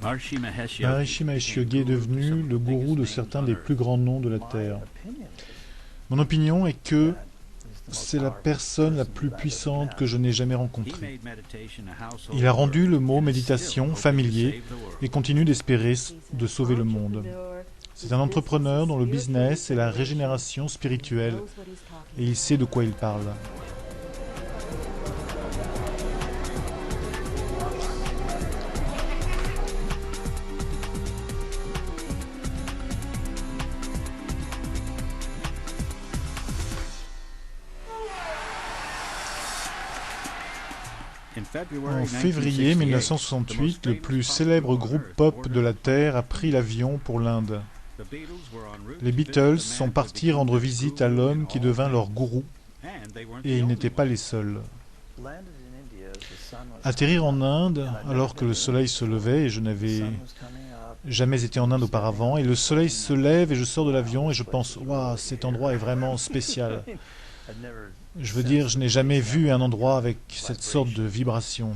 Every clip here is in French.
Maharishi Mahesh Yogi est devenu le gourou de certains des plus grands noms de la Terre. Mon opinion est que c'est la personne la plus puissante que je n'ai jamais rencontrée. Il a rendu le mot méditation familier et continue d'espérer de sauver le monde. C'est un entrepreneur dont le business est la régénération spirituelle et il sait de quoi il parle. En février 1968, le plus célèbre groupe pop de la Terre a pris l'avion pour l'Inde. Les Beatles sont partis rendre visite à l'homme qui devint leur gourou, et ils n'étaient pas les seuls. Atterrir en Inde alors que le soleil se levait, et je n'avais jamais été en Inde auparavant, et le soleil se lève et je sors de l'avion et je pense « Waouh, cet endroit est vraiment spécial ». Je veux dire, je n'ai jamais vu un endroit avec cette sorte de vibration.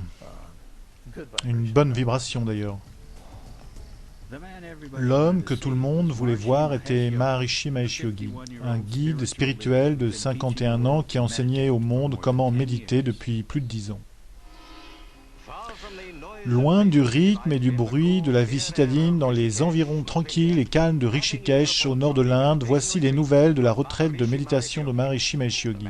Une bonne vibration d'ailleurs. L'homme que tout le monde voulait voir était Maharishi Mahesh Yogi, un guide spirituel de 51 ans qui enseignait au monde comment méditer depuis plus de 10 ans. Loin du rythme et du bruit de la vie citadine, dans les environs tranquilles et calmes de Rishikesh, au nord de l'Inde, voici les nouvelles de la retraite de méditation de Maharishi Mahesh Yogi,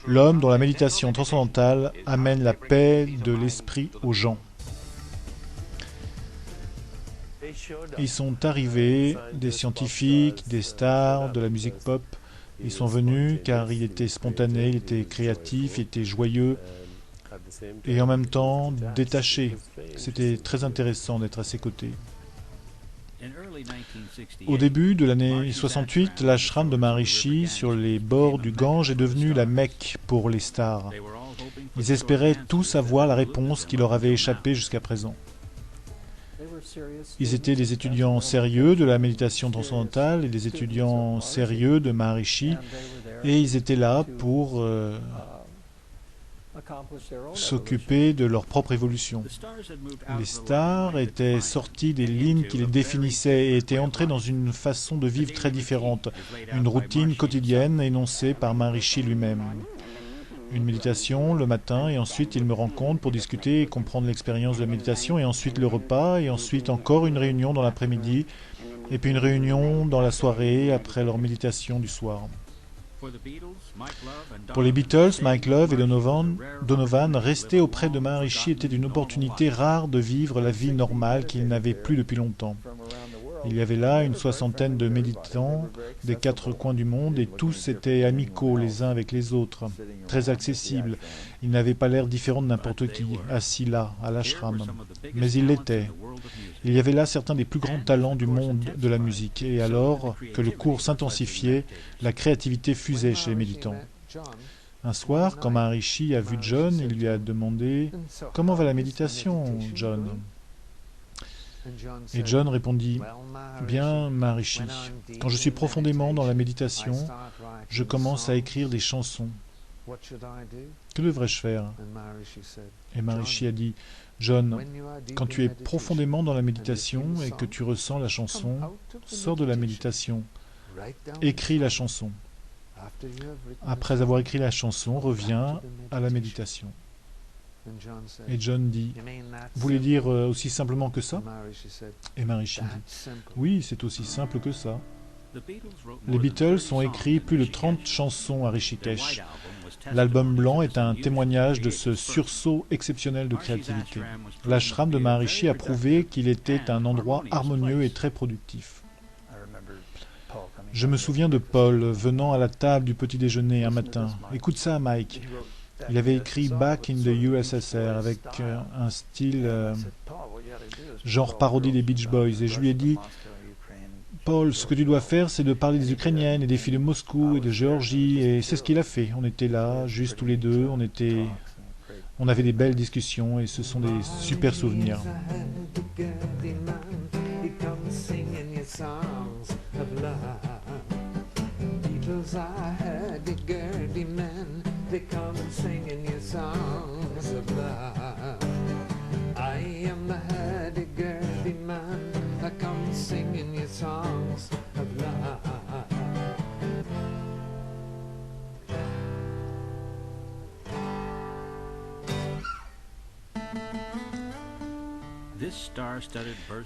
l'homme dont la méditation transcendantale amène la paix de l'esprit aux gens. Ils sont arrivés, des scientifiques, des stars, de la musique pop. Ils sont venus car il était spontané, il était créatif, il était joyeux et en même temps détaché. C'était très intéressant d'être à ses côtés. Au début de l'année 68, l'ashram de Maharishi sur les bords du Gange est devenu la Mecque pour les stars. Ils espéraient tous avoir la réponse qui leur avait échappé jusqu'à présent. Ils étaient des étudiants sérieux de la méditation transcendantale et des étudiants sérieux de Maharishi, et ils étaient là pour s'occuper de leur propre évolution. Les stars étaient sortis des lignes qui les définissaient et étaient entrés dans une façon de vivre très différente, une routine quotidienne énoncée par Maharishi lui-même. Une méditation le matin et ensuite ils me rencontrent pour discuter et comprendre l'expérience de la méditation et ensuite le repas et ensuite encore une réunion dans l'après-midi et puis une réunion dans la soirée après leur méditation du soir. Pour les Beatles, Mike Love et Donovan, rester auprès de Maharishi était une opportunité rare de vivre la vie normale qu'ils n'avaient plus depuis longtemps. Il y avait là une soixantaine de méditants des 4 coins du monde et tous étaient amicaux les uns avec les autres, très accessibles. Ils n'avaient pas l'air différents de n'importe qui, assis là, à l'ashram. Mais ils l'étaient. Il y avait là certains des plus grands talents du monde de la musique. Et alors que le cours s'intensifiait, la créativité fusait chez les méditants. Un soir, quand Maharishi a vu John, il lui a demandé « Comment va la méditation, John ?» Et John répondit « Bien, Maharishi, quand je suis profondément dans la méditation, je commence à écrire des chansons. Que devrais-je faire ?» Et Maharishi a dit « John, quand tu es profondément dans la méditation et que tu ressens la chanson, sors de la méditation, écris la chanson. Après avoir écrit la chanson, reviens à la méditation. » Et John dit « Vous voulez dire aussi simplement que ça ?» Et Maharishi dit « Oui, c'est aussi simple que ça. » Les Beatles ont écrit plus de 30 chansons à Rishikesh. L'album blanc est un témoignage de ce sursaut exceptionnel de créativité. L'ashram de Maharishi a prouvé qu'il était un endroit harmonieux et très productif. Je me souviens de Paul venant à la table du petit déjeuner un matin. « Écoute ça, Mike. » Il avait écrit « Back in the USSR » avec un style genre parodie des Beach Boys. Et je lui ai dit « Paul, ce que tu dois faire, c'est de parler des Ukrainiennes et des filles de Moscou et de Géorgie. » Et c'est ce qu'il a fait. On était là, juste tous les deux. On avait des belles discussions et ce sont des super souvenirs. They come singing your songs of love. I am the hurdy-gurdy man.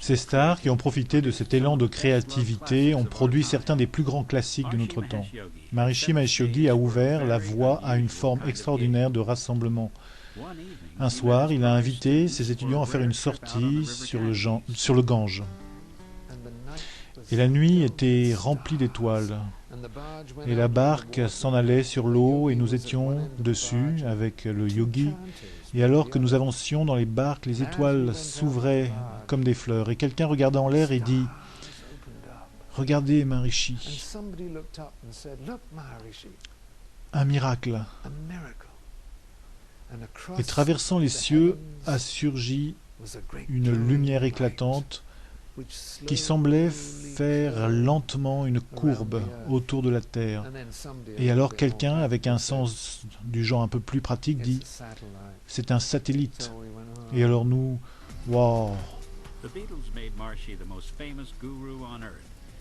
Ces stars qui ont profité de cet élan de créativité ont produit certains des plus grands classiques de notre temps. Maharishi Mahesh Yogi a ouvert la voie à une forme extraordinaire de rassemblement. Un soir, il a invité ses étudiants à faire une sortie sur le Gange. Et la nuit était remplie d'étoiles. Et la barque s'en allait sur l'eau et nous étions dessus avec le yogi. Et alors que nous avancions dans les barques, les étoiles s'ouvraient comme des fleurs. Et quelqu'un regarda en l'air et dit « Regardez Maharishi, un miracle !» Et traversant les cieux a surgi une lumière éclatante qui semblait faire lentement une courbe autour de la Terre. Et alors quelqu'un, avec un sens du genre un peu plus pratique, dit « C'est un satellite ». Et alors nous, waouh!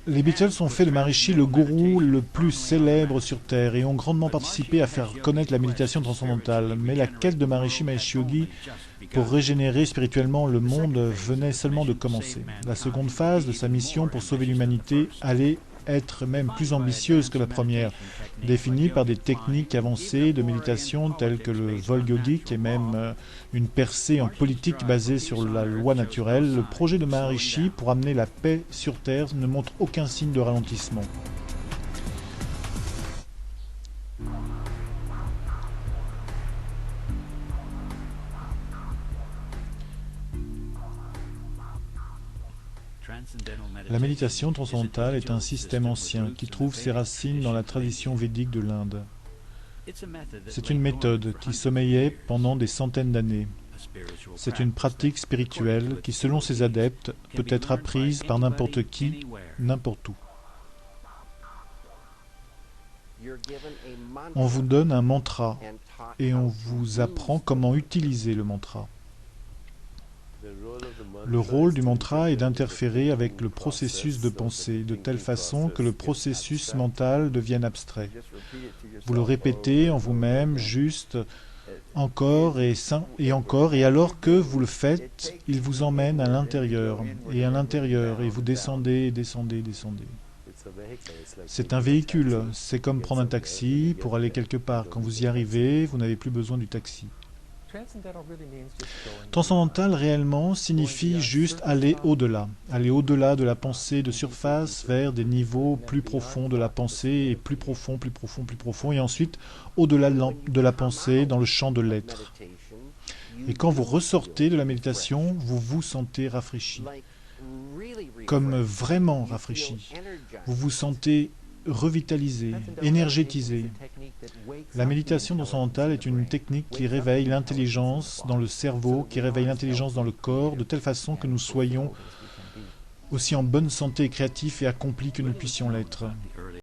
Les Beatles ont fait de Maharishi le gourou le plus célèbre sur Terre et ont grandement participé à faire connaître la méditation transcendantale. Mais la quête de Maharishi Mahesh Yogi pour régénérer spirituellement le monde venait seulement de commencer. La seconde phase de sa mission pour sauver l'humanité allait être même plus ambitieuse que la première, définie par des techniques avancées de méditation telles que le vol yogique et même une percée en politique basée sur la loi naturelle. Le projet de Maharishi pour amener la paix sur Terre ne montre aucun signe de ralentissement. La méditation transcendantale est un système ancien qui trouve ses racines dans la tradition védique de l'Inde. C'est une méthode qui sommeillait pendant des centaines d'années. C'est une pratique spirituelle qui, selon ses adeptes, peut être apprise par n'importe qui, n'importe où. On vous donne un mantra et on vous apprend comment utiliser le mantra. Le rôle du mantra est d'interférer avec le processus de pensée, de telle façon que le processus mental devienne abstrait. Vous le répétez en vous-même, juste, encore et encore, et alors que vous le faites, il vous emmène à l'intérieur, et vous descendez, descendez, descendez. C'est un véhicule, c'est comme prendre un taxi pour aller quelque part. Quand vous y arrivez, vous n'avez plus besoin du taxi. Transcendantal réellement signifie juste aller au-delà de la pensée de surface vers des niveaux plus profonds de la pensée et plus profond, et ensuite au-delà de la pensée dans le champ de l'être. Et quand vous ressortez de la méditation, vous vous sentez rafraîchi, comme vraiment rafraîchi. Vous vous sentez revitalisé, énergétisé. La méditation transcendantale est une technique qui réveille l'intelligence dans le cerveau, qui réveille l'intelligence dans le corps, de telle façon que nous soyons aussi en bonne santé, créatifs et accomplis que nous puissions l'être.